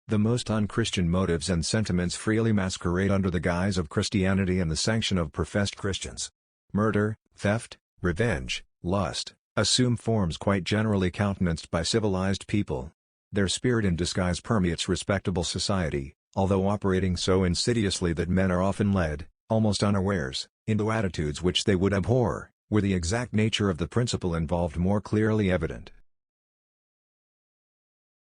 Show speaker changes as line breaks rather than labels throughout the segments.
The most unchristian motives and sentiments freely masquerade under the guise of Christianity and the sanction of professed Christians. Murder, theft, revenge, lust, assume forms quite generally countenanced by civilized people. Their spirit in disguise permeates respectable society, although operating so insidiously that men are often led, almost unawares, into attitudes which they would abhor, were the exact nature of the principle involved more clearly evident.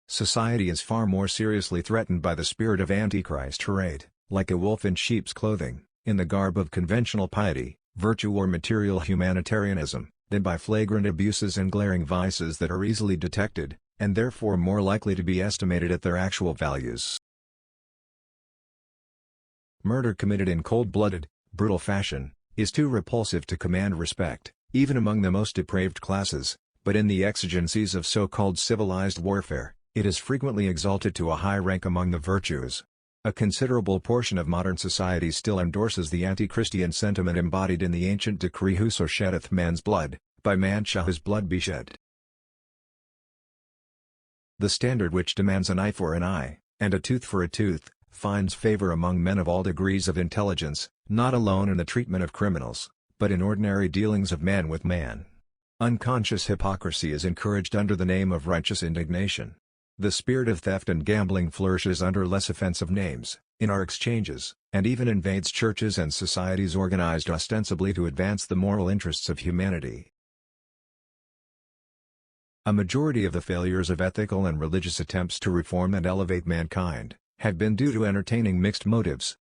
Society is far more seriously threatened by the spirit of Antichrist arrayed, like a wolf in sheep's clothing, in the garb of conventional piety, virtue or material humanitarianism, than by flagrant abuses and glaring vices that are easily detected, and therefore more likely to be estimated at their actual values. Murder committed in cold-blooded, brutal fashion, is too repulsive to command respect, even among the most depraved classes, but in the exigencies of so-called civilized warfare, it is frequently exalted to a high rank among the virtues. A considerable portion of modern society still endorses the anti-Christian sentiment embodied in the ancient decree whoso sheddeth man's blood, by man shall his blood be shed. The standard which demands an eye for an eye, and a tooth for a tooth, finds favor among men of all degrees of intelligence, not alone in the treatment of criminals, but in ordinary dealings of man with man. Unconscious hypocrisy is encouraged under the name of righteous indignation. The spirit of theft and gambling flourishes under less offensive names, in our exchanges, and even invades churches and societies organized ostensibly to advance the moral interests of humanity. A majority of the failures of ethical and religious attempts to reform and elevate mankind, have been due to entertaining mixed motives.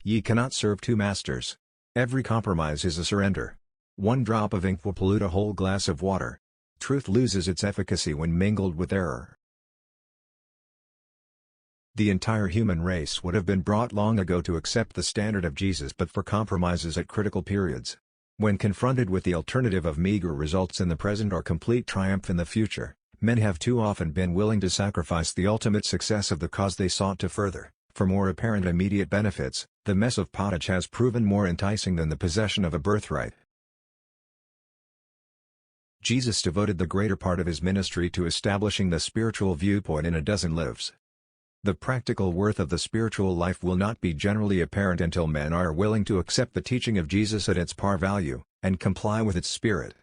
Ye cannot serve two masters. Every compromise is a surrender. One drop of ink will pollute a whole glass of water. Truth loses its efficacy when mingled with error. The entire human race would have been brought long ago to accept the standard of Jesus but for compromises at critical periods. When confronted with the alternative of meager results in the present or complete triumph in the future, men have too often been willing to sacrifice the ultimate success of the cause they sought to further, for more apparent immediate benefits. The mess of pottage has proven more enticing than the possession of a birthright. Jesus devoted the greater part of his ministry to establishing the spiritual viewpoint in a dozen lives. The practical worth of the spiritual life will not be generally apparent until men are willing to accept the teaching of Jesus at its par value, and comply with its spirit.